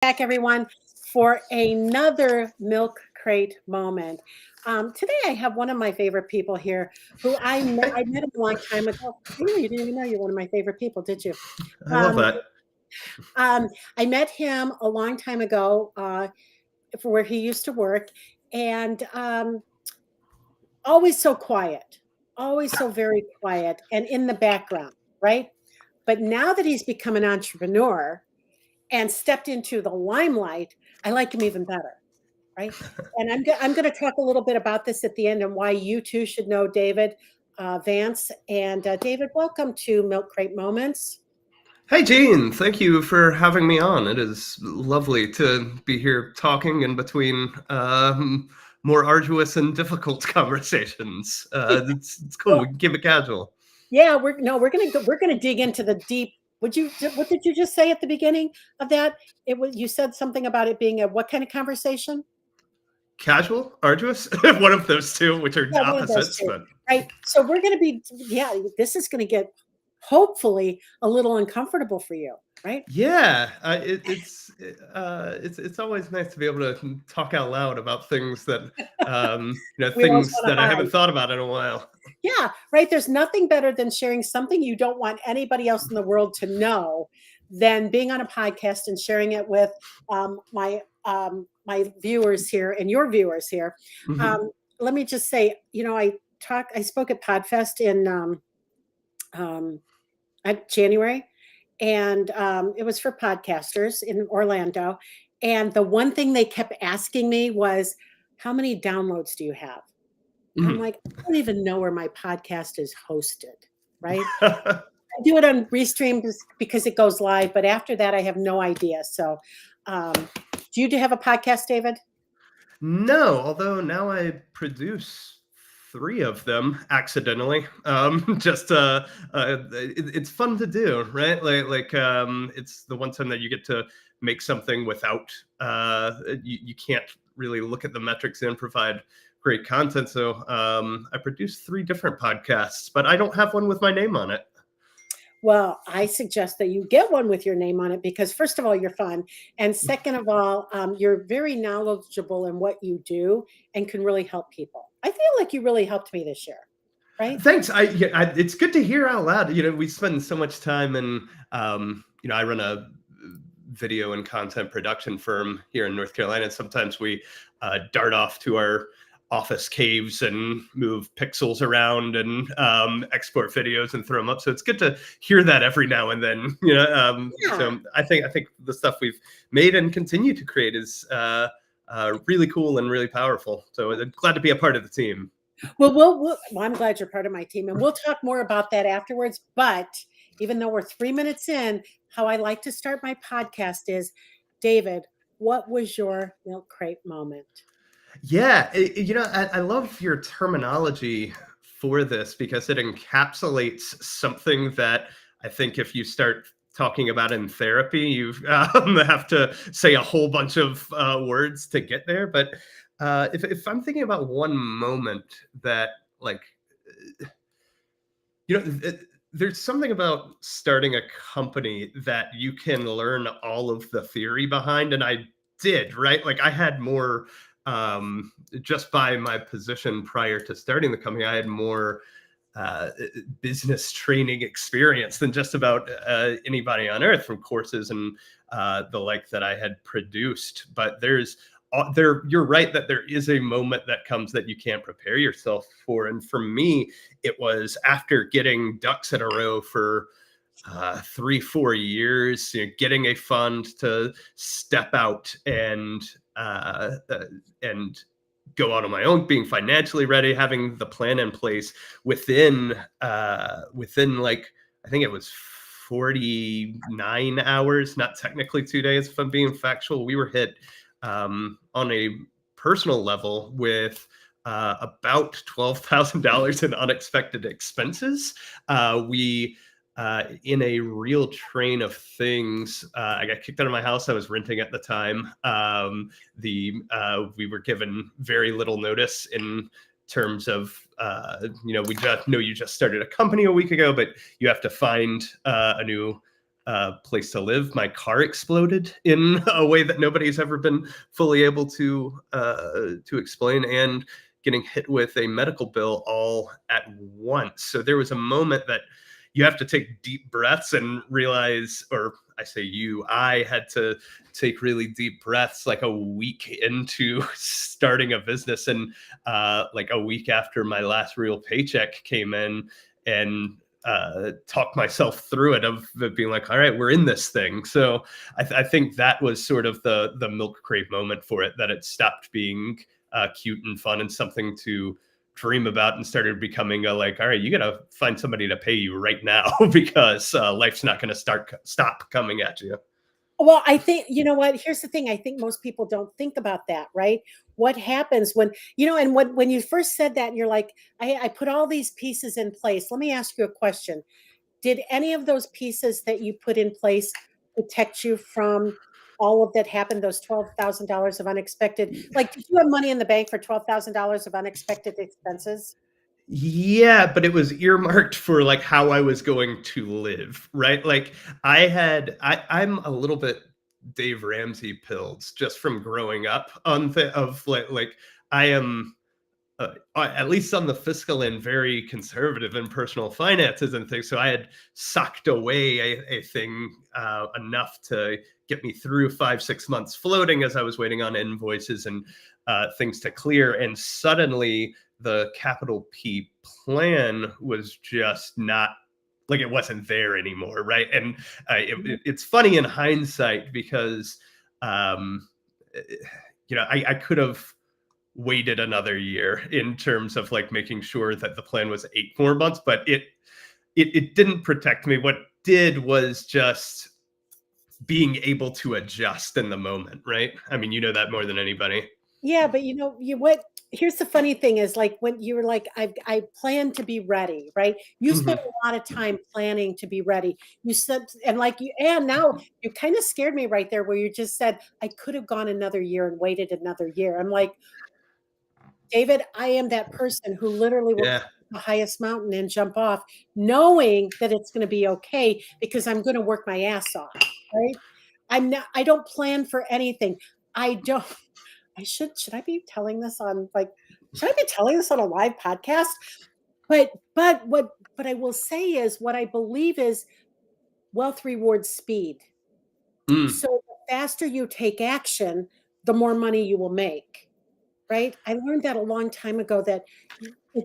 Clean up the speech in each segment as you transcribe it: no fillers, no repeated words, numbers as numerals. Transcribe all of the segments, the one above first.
Back, everyone, for another Milk Crate moment. Today, I have one of my favorite people here who I met him a long time ago. I know you didn't even know you're one of my favorite people, did you? I love Um, that. I met him a long time ago for where he used to work, and always so quiet, always so very quiet and in the background, right? But now that he's become an entrepreneur, and stepped into the limelight, I like him even better, right? And I'm going to talk a little bit about this at the end and why you too should know David Vance. And David, welcome to Milk Crate Moments. Hey, Gene. Thank you for having me on. It is lovely to be here talking in between more arduous and difficult conversations. It's cool. Well, We can keep it casual. yeah, we're gonna dig into the deep. What did you just say at the beginning of that? It was you said something about it being a what kind of conversation? Casual, arduous, one of those two, which are Yeah, one of those opposites, two, but right? So we're going to be, yeah, this is going to get hopefully a little uncomfortable for you, right? yeah, it's always nice to be able to talk out loud about things that We always things want that to I haven't hide. thought about in a while. Yeah, right. There's nothing better than sharing something you don't want anybody else in the world to know than being on a podcast and sharing it with my viewers here and your viewers here. Mhm. Um, Let me just say, I spoke at Podfest in um, at January, and it was for podcasters in Orlando. And the one thing they kept asking me was, "How many downloads do you have?" And I'm Mhm. like, "I don't even know where my podcast is hosted, right? I do it on Restream because it goes live, but after that, I have no idea." So, do you have a podcast, David? No, although now I produce three of them accidentally. Just it's fun to do, right? It's the one time that you get to make something without you can't really look at the metrics and provide great content. So I produce three different podcasts, but I don't have one with my name on it. Well, I suggest that you get one with your name on it because, first of all, you're fun. And second of all, you're very knowledgeable in what you do and can really help people. I feel like you really helped me this year, right? Thanks. It's good to hear out loud. We spend so much time and I run a video and content production firm here in North Carolina. And sometimes we dart off to our office caves and move pixels around and export videos and throw them up. So it's good to hear that every now and then. Yeah. So I think the stuff we've made and continue to create is really cool and really powerful. So I'm glad to be a part of the team. Well, I'm glad you're part of my team, and we'll talk more about that afterwards. But even though we're 3 minutes in, how I like to start my podcast is, David, what was your milk crate moment? Yeah, I love your terminology for this because it encapsulates something that I think if you start talking about in therapy, you have to say a whole bunch of words to get there. But if I'm thinking about one moment that, like, you know, th- there's something about starting a company that you can learn all of the theory behind, and I did, right? Like I had more just by my position prior to starting the company, I had more uh, business training experience than just about anybody on earth from courses and the like that I had produced. But you're right that there is a moment that comes that you can't prepare yourself for. And for me, it was after getting ducks in a row for 3-4 years, getting a fund to step out and go out on my own, being financially ready, having the plan in place within like I think it was 49 hours, not technically 2 days. If I'm being factual, we were hit on a personal level with about $12,000 in unexpected expenses. We in a real train of things. I got kicked out of my house. I was renting at the time. We were given very little notice in terms of we just know you just started a company a week ago, but you have to find a new place to live. My car exploded in a way that nobody's ever been fully able to explain, and getting hit with a medical bill all at once. So there was a moment that you have to take deep breaths and realize, or I say I had to take really deep breaths like a week into starting a business, and like a week after my last real paycheck came in, and talk myself through it, of it being like, all right, we're in this thing. So I think that was sort of the milk crate moment for it, that it stopped being cute and fun and something to dream about, and started becoming a like, all right, you gotta find somebody to pay you right now because life's not gonna stop coming at you. Well, I think, you know what? Here's the thing. I think most people don't think about that, right? What happens when, and when you first said that, and you're like, I put all these pieces in place. Let me ask you a question. Did any of those pieces that you put in place protect you from all of that happened, those $12,000 of unexpected? Like, did you have money in the bank for $12,000 of unexpected expenses? Yeah, but it was earmarked for like how I was going to live, right? Like I'm a little bit Dave Ramsey pilled just from growing up on of like I am at least on the fiscal end, very conservative in personal finances and things. So I had socked away a thing enough to get me through 5 6 months floating as I was waiting on invoices and things to clear. And suddenly the capital P plan was just not, like, it wasn't there anymore, right? And it's funny in hindsight because um, I could have waited another year in terms of like making sure that the plan was 8 more months, but it didn't protect me. What did was just being able to adjust in the moment, right? I mean, you know that more than anybody. Yeah, but what here's the funny thing is, like, when you were like, I plan to be ready, right? You spent Mhm. a lot of time planning to be ready. You said, and like and now you kind of scared me right there where you just said, I could have gone another year and waited another year. I'm like, David, I am that person who literally will Yeah. climb the highest mountain and jump off, knowing that it's going to be okay because I'm going to work my ass off, right? I don't plan for anything. I don't I should I be telling this on, like, should I be telling this on a live podcast? But I will say is, what I believe is, wealth rewards speed. Mm. So the faster you take action, the more money you will make. Right? I learned that a long time ago, that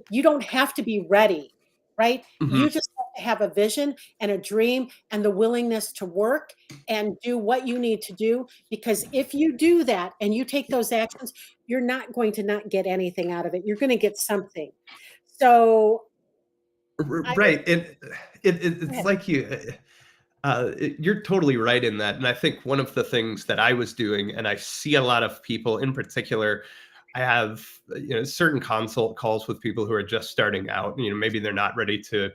you don't have to be ready, right? You Mhm. just have to have a vision and a dream and the willingness to work and do what you need to do, because if you do that and you take those actions, you're not going to not get anything out of it. You're going to get something. So I Right. And go it's ahead. like you're totally right in that. And I think one of the things that I was doing, and I see a lot of people in particular, I have certain consult calls with people who are just starting out. Maybe they're not ready to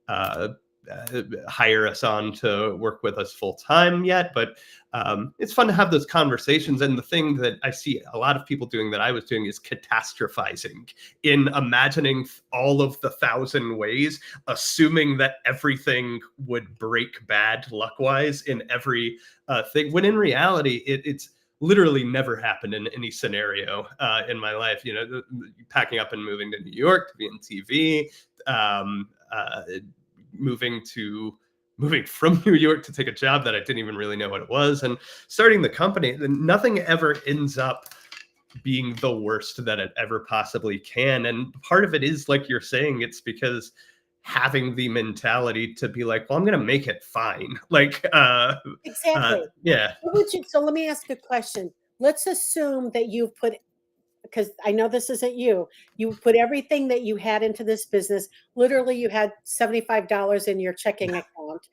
uh, hire us on to work with us full time yet, but it's fun to have those conversations. And the thing that I see a lot of people doing that I was doing is catastrophizing, in imagining all of the thousand ways, assuming that everything would break bad luck wise in every thing, when in reality it's literally never happened in any scenario in my life. Packing up and moving to New York to be in TV, um, moving to moving from New York to take a job that I didn't even really know what it was, and starting the company. Then nothing ever ends up being the worst that it ever possibly can. And part of it is, like you're saying, it's because having the mentality to be like, well, I'm gonna make it fine. Like Exactly. yeah. So let me ask a question. Let's assume that you've put, because I know this isn't you. You put everything that you had into this business. Literally, you had $75 in your checking account.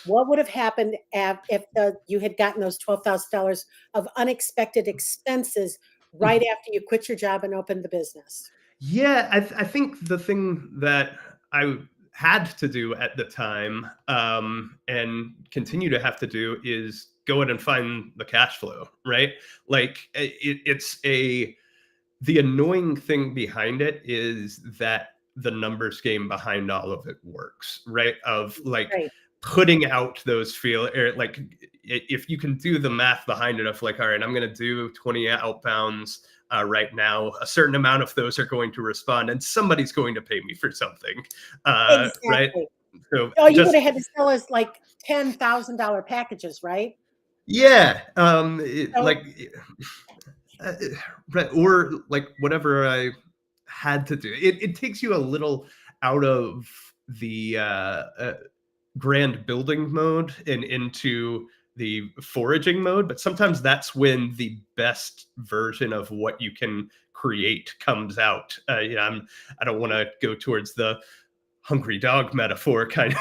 What would have happened if you had gotten those $12,000 of unexpected expenses right after you quit your job and opened the business? Yeah, I think the thing that I had to do at the time, and continue to have to do, is go in and find the cash flow, right? Like it's the annoying thing behind it is that the numbers game behind all of it works, right? Of like, Right. putting out those like if you can do the math behind it of like, all right, I'm going to do 20 outbounds right now, a certain amount of those are going to respond and somebody's going to pay me for something, right? Exactly. So Oh, you would just have had to sell us like $10,000 packages, right? yeah, So uh, right, or like whatever I had to do. It takes you a little out of the grand building mode and into the foraging mode, but sometimes that's when the best version of what you can create comes out. I don't want to go towards the hungry dog metaphor kind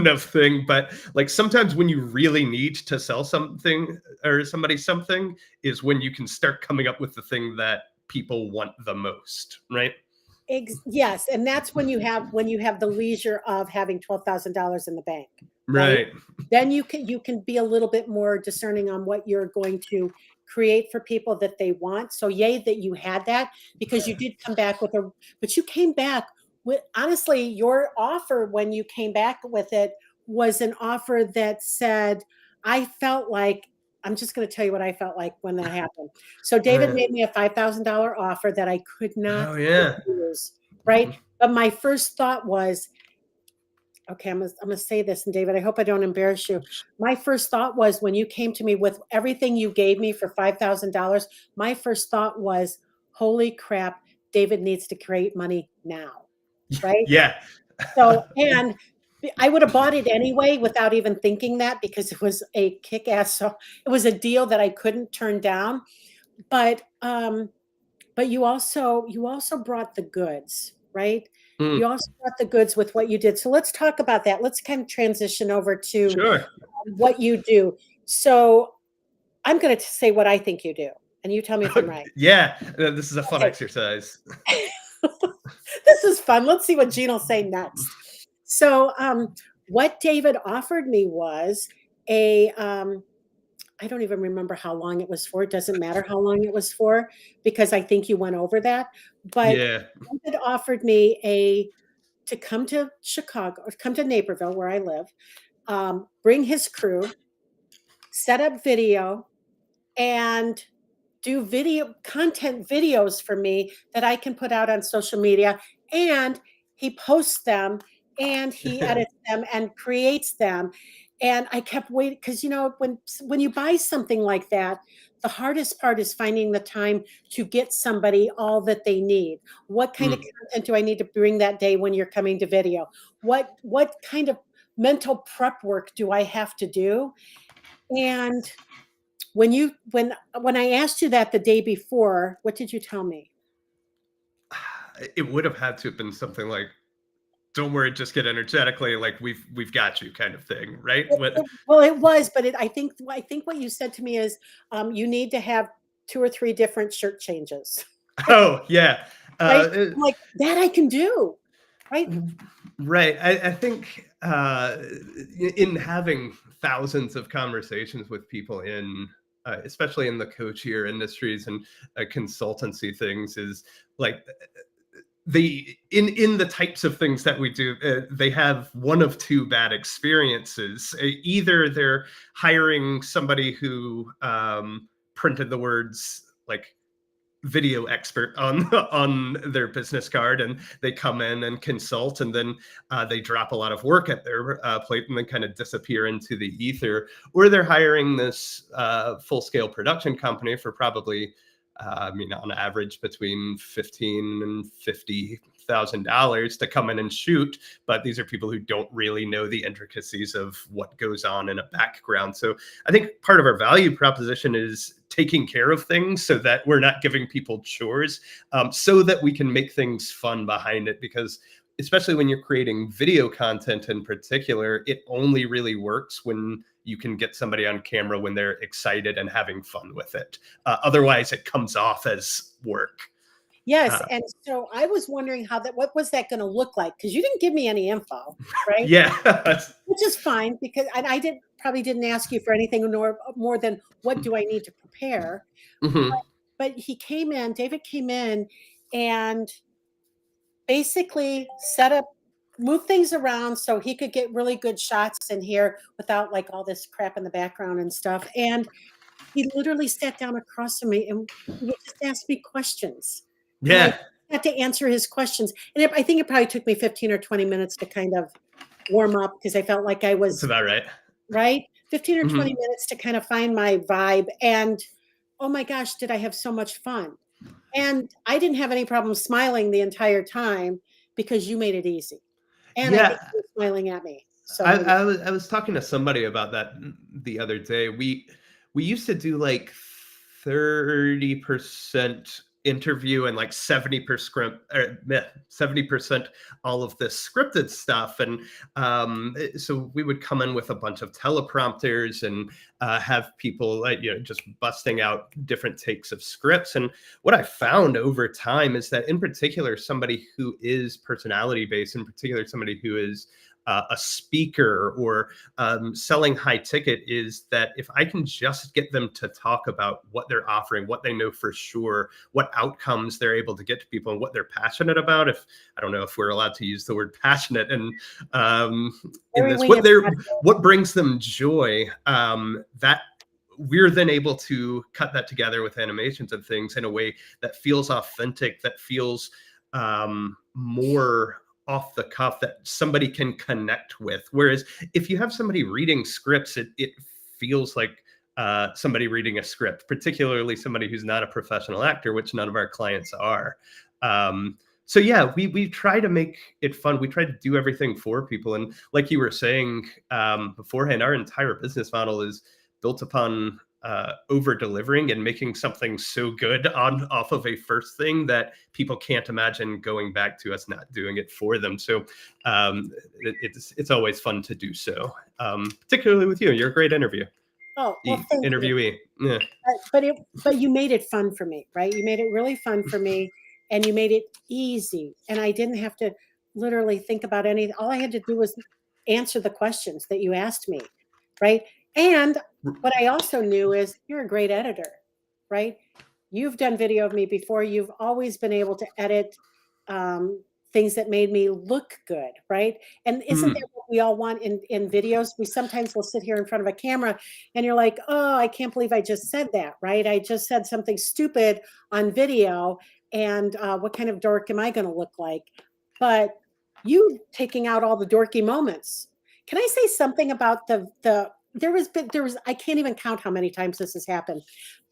of thing, but like sometimes when you really need to sell something or somebody something is when you can start coming up with the thing that people want the most, right? yes, and that's when you have the leisure of having $12,000 in the bank, right? Right. Then you can be a little bit more discerning on what you're going to create for people that they want. So yay that you had that, because you did come back with a but you came back with, honestly, your offer when you came back with it was an offer that said, I felt like, I'm just going to tell you what I felt like when that happened. So David Right. made me a $5,000 offer that I could not Oh yeah. refuse, right? But my first thought was, okay, I'm gonna say this, and David, I hope I don't embarrass you. My first thought was, when you came to me with everything you gave me for $5,000, my first thought was, holy crap, David needs to create money now, right? Yeah. So, and I would have bought it anyway without even thinking that, because it was a kick-ass. So it was a deal that I couldn't turn down. But you also brought the goods, right? Mm, You also brought the goods with what you did. So let's talk about that. Let's kind of transition over to sure. what you do. So I'm going to say what I think you do, and you tell me if I'm right. Yeah, this is a fun Okay. exercise. This is fun. Let's see what Gene will say next. So, what David offered me was a, I don't even remember how long it was for. It doesn't matter how long it was for, because I think you went over that. But Yeah. David offered me to come to Chicago, or come to Naperville, where I live, bring his crew, set up video, and do video content videos for me that I can put out on social media. And he posts them and he edits them and creates them. And I kept waiting, because when you buy something like that, the hardest part is finding the time to get somebody all that they need. What kind of Mm. content do I need to bring that day when you're coming to video? What kind of mental prep work do I have to do? And when I asked you that the day before, what did you tell me? It would have had to have been something like, "Don't worry, just get energetically, like we've got you," kind of thing, right? Well, it was, but I think what you said to me is, you need to have 2 or 3 different shirt changes, Oh yeah, right? uh, I'm like, "That I can do," right? right. I think in having thousands of conversations with people in, especially in the coachier industries and consultancy things, is like in the types of things that we do, they have one of two bad experiences. Either they're hiring somebody who printed the words like video expert on on their business card, and they come in and consult, and then they drop a lot of work at their plate and then kind of disappear into the ether. Or they're hiring this full-scale production company for probably I mean, on average between 15 and $50,000 to come in and shoot. But these are people who don't really know the intricacies of what goes on in a background. So I think part of our value proposition is taking care of things so that we're not giving people chores, so that we can make things fun behind it. Because especially when you're creating video content in particular, it only really works when you can get somebody on camera when they're excited and having fun with it. Otherwise, it comes off as work. Yes, Uh, and so I was wondering what was that gonna look like? Because you didn't give me any info, right? yeah. Which is fine, because and I probably didn't ask you for anything nor more than what do I need to prepare. Mhm. But David came in and basically set up move things around so he could get really good shots in here without like all this crap in the background and stuff. And he literally sat down across from me and he would just ask me questions. And I Yeah, had to answer his questions. And I think it probably took me 15 or 20 minutes to kind of warm up because I felt like I that's was about right. right. 15 or 20 Mhm. minutes to kind of find my vibe. And oh my gosh, did I have so much fun. And I didn't have any problem smiling the entire time because you made it easy. And I think Yeah, you were smiling at me. So I, there you I was I was talking to somebody about that the other day. We used to do like 30% interview and like 70% all of this scripted stuff. And so we would come in with a bunch of teleprompters and have people just busting out different takes of scripts. And what I found over time is that in particular somebody who is personality based, in particular somebody who is a speaker or selling high ticket, is that if I can just get them to talk about what they're offering, what they know for sure, what outcomes they're able to get to people, and what they're passionate about. If I don't know if we're allowed to use the word passionate and in Very this, we have what brings them joy, that we're then able to cut that together with animations and things in a way that feels authentic, that feels more off the cuff, that somebody can connect with. Whereas if you have somebody reading scripts, it feels like somebody reading a script, particularly somebody who's not a professional actor, which none of our clients are. So yeah, we try to make it fun. We try to do everything for people, and like you were saying beforehand, our entire business model is built upon over delivering and making something so good on off of a first thing that people can't imagine going back to us not doing it for them. So it's always fun to do so, particularly with you. You're a great oh, well, thank you. interviewee. Yeah. But you made it fun for me, right? You made it really fun for me and you made it easy. And I didn't have to literally think about anything. All I had to do was answer the questions that you asked me, right? And what I also knew is you're a great editor, right? You've done video of me before. You've always been able to edit um, things that made me look good, right? And isn't that Mm. what we all want in videos? We sometimes will sit here in front of a camera and you're like, oh, I can't believe I just said that, right? I just said something stupid on video. And what kind of dork am I going to look like? But you taking out all the dorky moments. Can I say something about there was I can't even count how many times this has happened.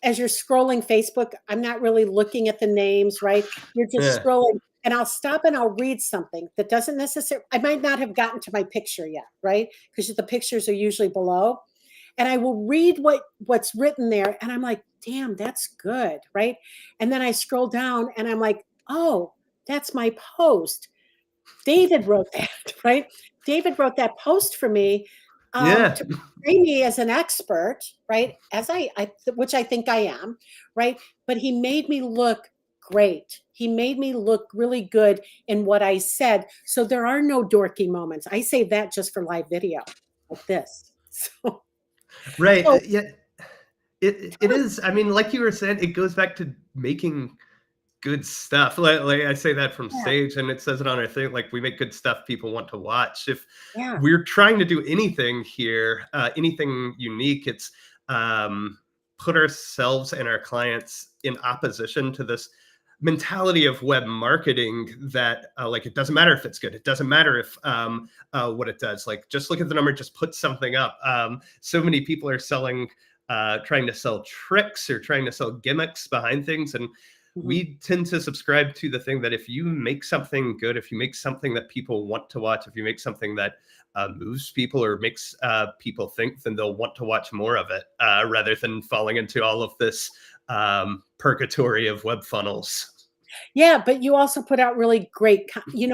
As you're scrolling Facebook, I'm not really looking at the names, right? You're just Yeah. scrolling and I'll stop and I'll read something that doesn't necessarily, I might not have gotten to my picture yet, right? Because the pictures are usually below. And I will read what's written there and I'm like, damn, that's good, right? And then I scroll down and I'm like, oh, that's my post. David wrote that, right? David wrote that post for me Yeah. to portray me as an expert, right? As which I think I am, right? But he made me look great. He made me look really good in what I said. So there are no dorky moments. I say that just for live video like this. So, Right. so Yeah. It is. I mean, like you were saying, it goes back to making good stuff. Like I say that from yeah, stage, and it says it on our thing. Like we make good stuff people want to watch. If yeah. we're trying to do anything here, anything unique, it's um, put ourselves and our clients in opposition to this mentality of web marketing that like it doesn't matter if it's good, it doesn't matter if what it does, like just look at the number, just put something up. So many people are selling trying to sell tricks or trying to sell gimmicks behind things, and Mhm. we tend to subscribe to the thing that if you make something good, if you make something that people want to watch, if you make something that moves people or makes people think, then they'll want to watch more of it rather than falling into all of this purgatory of web funnels. Yeah, but you also put out really great, you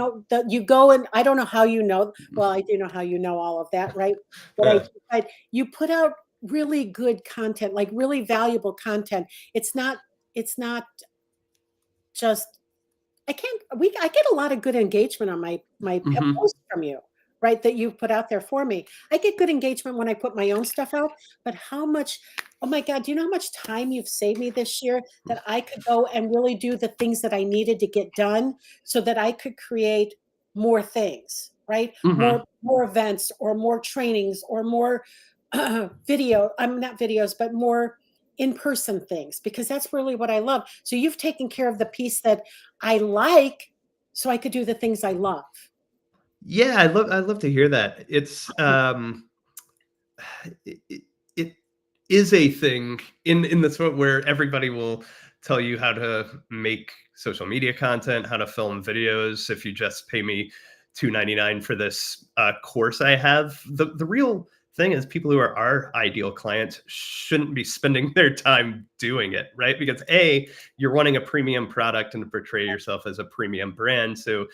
go and I don't know how you know. Well, I do know how you know all of that, right? Uh, But you put out really good content, like really valuable content. It's not just I get a lot of good engagement on my mhm. posts from you, right? That you put out there for me. I get good engagement when I put my own stuff out, but how much, oh my God, do you know how much time you've saved me this year that I could go and really do the things that I needed to get done so that I could create more things, right? Hmm. More events or more trainings or more video. I'm not videos, but more in-person things, because that's really what I love. So you've taken care of the piece that I like, so I could do the things I love. Yeah, I'd love to hear that. It, it is a thing in the sort where everybody will tell you how to make social media content, how to film videos. If you just pay me $2.99 for this course I have, the real thing is people who are our ideal clients shouldn't be spending their time doing it, right? Because A, you're wanting a premium product and to portray yourself as a premium brand. So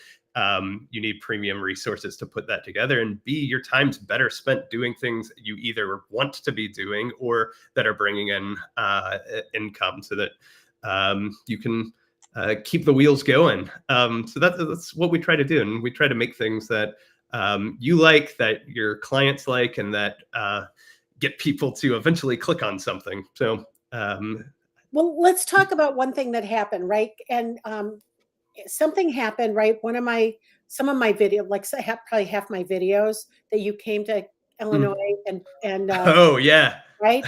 you need premium resources to put that together. And B, your time's better spent doing things you either want to be doing or that are bringing in income, so that you can keep the wheels going. So that's what we try to do. And we try to make things that you like, that your clients like, and that get people to eventually click on something. So, Well, let's talk about one thing that happened, right? And something happened, right? Some of my video, like probably half my videos that you came to Illinois mm. and Oh, yeah. right?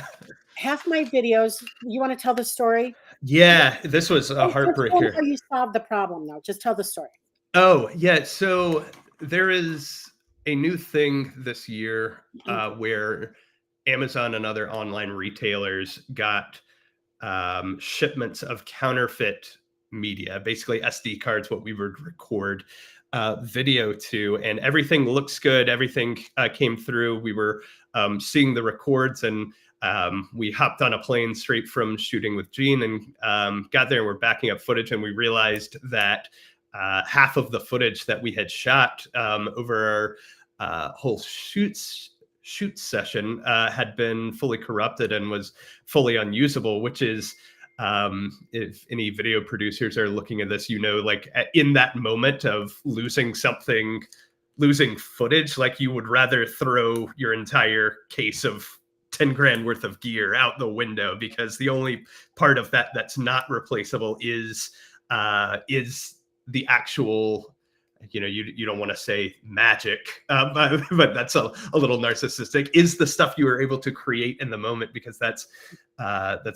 Half my videos. You want to tell the story? Yeah, this was a Just tell me heartbreaker. how you solved the problem, though. Just tell the story. Oh, yeah. So there is a new thing this year where Amazon and other online retailers got shipments of counterfeit media, basically SD cards, what we would record video to, and everything looks good. Everything came through. We were seeing the records, and we hopped on a plane straight from shooting with Gene and got there, and we're backing up footage, and we realized that half of the footage that we had shot over our whole shoot session had been fully corrupted and was fully unusable, which is if any video producers are looking at this, like in that moment of losing something, losing footage, like you would rather throw your entire case of 10 grand worth of gear out the window, because the only part of that that's not replaceable is the actual, you don't want to say magic, but that's a little narcissistic, is the stuff you were able to create in the moment, because that's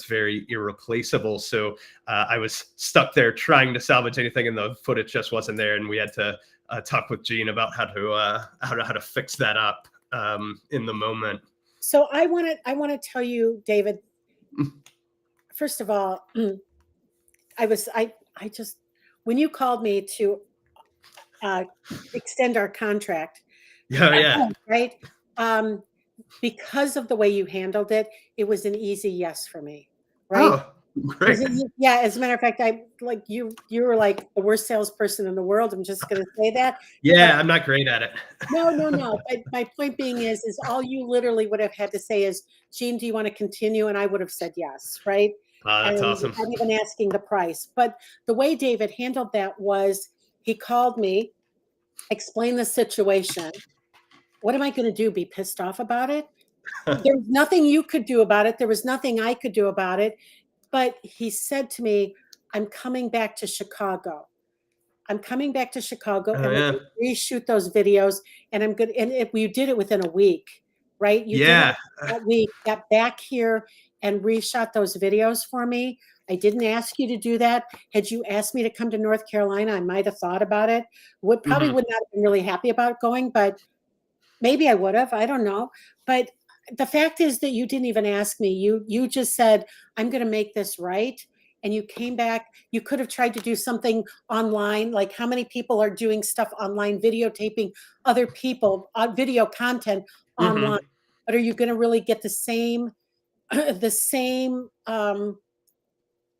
very irreplaceable. So I was stuck there trying to salvage anything, and the footage just wasn't there, and we had to talk with Gene about how to fix that up in the moment. So I want to tell you, David. First of all, I just when you called me to uh, extend our contract, Yeah, yeah. right? Um, because of the way you handled it, it was an easy yes for me, right? Oh, great. Yeah, as a matter of fact, I like you were like the worst salesperson in the world. I'm just gonna say that. But Yeah, I'm not great at it. no, no, no. But my point being is all you literally would have had to say is, Gene, do you want to continue? And I would have said yes, right? That's And awesome. without even asking the price. But the way David handled that was he called me, explained the situation. What am I going to do? Be pissed off about it? There was nothing you could do about it. There was nothing I could do about it. But he said to me, I'm coming back to Chicago. I'm coming back to Chicago Oh, and we're yeah. going to reshoot those videos. And I'm good. And if you did it within a week, right? You did it Yeah. that week, got back here and reshot those videos for me. I didn't ask you to do that. Had you asked me to come to North Carolina, I might have thought about it. Probably Mhm. would not have been really happy about going, but maybe I would have. I don't know. But the fact is that you didn't even ask me. You just said, I'm going to make this right. And you came back. You could have tried to do something online. Like how many people are doing stuff online, videotaping other people, video content online. Mhm. But are you going to really get the same, the same,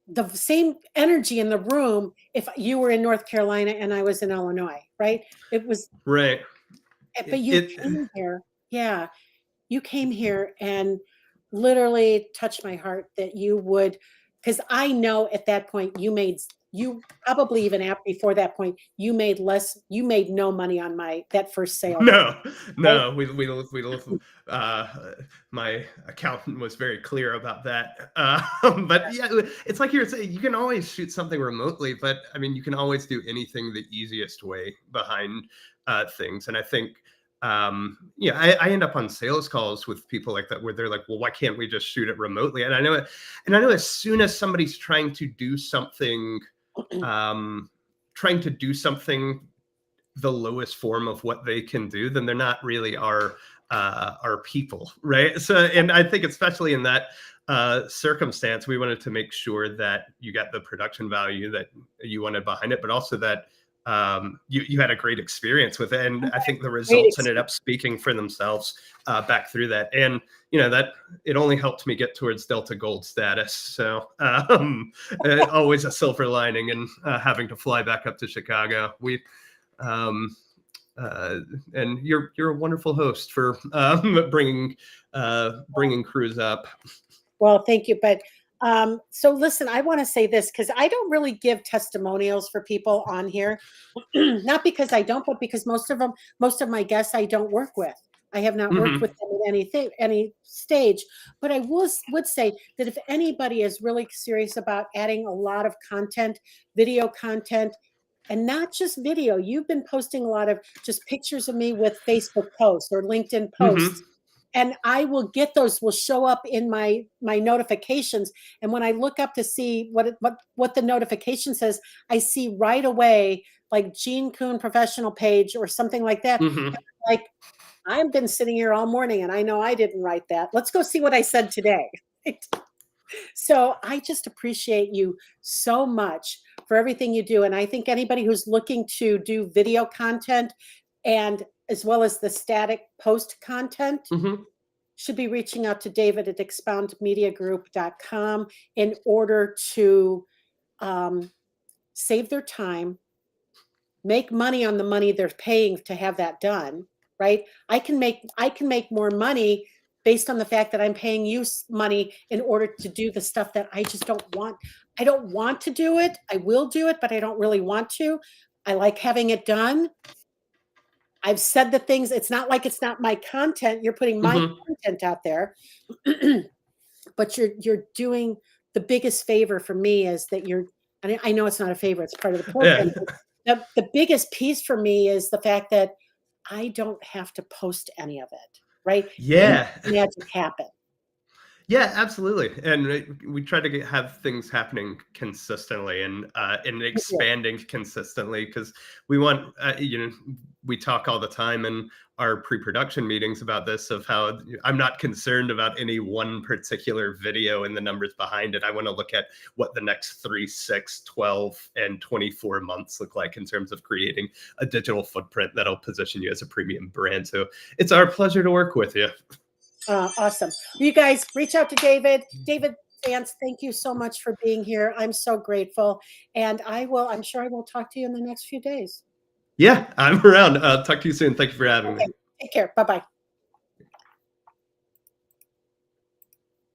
the same energy in the room if you were in North Carolina and I was in Illinois, right? It was, Right. but It, you it came here. Yeah. You came here and literally touched my heart that you would, because I know at that point you made you probably even before that point, you made no money on that first sale. No, Right? no, uh, my accountant was very clear about that. But yeah, it's like you're saying, you can always shoot something remotely, but I mean, you can always do anything the easiest way behind things. And I think, yeah, I end up on sales calls with people like that where they're like, well, why can't we just shoot it remotely? And I know it, and I know as soon as somebody's trying to do something, trying to do something the lowest form of what they can do, then they're not really our people, right? So, and I think especially in that circumstance, we wanted to make sure that you got the production value that you wanted behind it, but also that you had a great experience with it. And I think the Great results ended experience. up speaking for themselves back through that. And you know that it only helped me get towards Delta Gold status. So always a silver lining in having to fly back up to Chicago. Um, and you're a wonderful host for bringing crews up. Well, thank you. But so listen, I want to say this because I don't really give testimonials for people on here. Not because I don't, but because most of my guests I don't work with. I have not worked with Mm-hmm. them at any stage. But I would say that if anybody is really serious about adding a lot of content, video content, and not just video, you've been posting a lot of just pictures of me with Facebook posts or LinkedIn posts. Mm-hmm. And I will get those will show up in my notifications. And when I look up to see what the notification says, I see right away like Gene Kuhn professional page or something like that. Mm-hmm. Like I've been sitting here all morning and I know I didn't write that. Let's go see what I said today. So I just appreciate you so much for everything you do. And I think anybody who's looking to do video content and as well as the static post content Mm-hmm. should be reaching out to David at expoundmediagroup.com in order to save their time, make money on the money they're paying to have that done, right? I can make more money based on the fact that I'm paying you money in order to do the stuff that I just don't want. I don't want to do it. I will do it, but I don't really want to. I like having it done. I've said the things. It's not like it's not my content. You're putting my Mm-hmm. content out there. But you're doing the biggest favor for me is that and I know it's not a favor, it's part of the Yeah. program. The biggest piece for me is the fact that I don't have to post any of it, right? You Yeah. make magic happen. Yeah, absolutely. And we try to have things happening consistently and expanding consistently because we want, we talk all the time in our pre-production meetings about this of how I'm not concerned about any one particular video and the numbers behind it. I want to look at what the next 3, 6, 12, and 24 months look like in terms of creating a digital footprint that'll position you as a premium brand. So it's our pleasure to work with you. Awesome. You guys reach out to David. David Vance, thank you so much for being here. I'm so grateful. And I'm sure I will talk to you in the next few days. Yeah, I'm around. Talk to you soon. Thank you for having me. Okay. Take care. Bye-bye.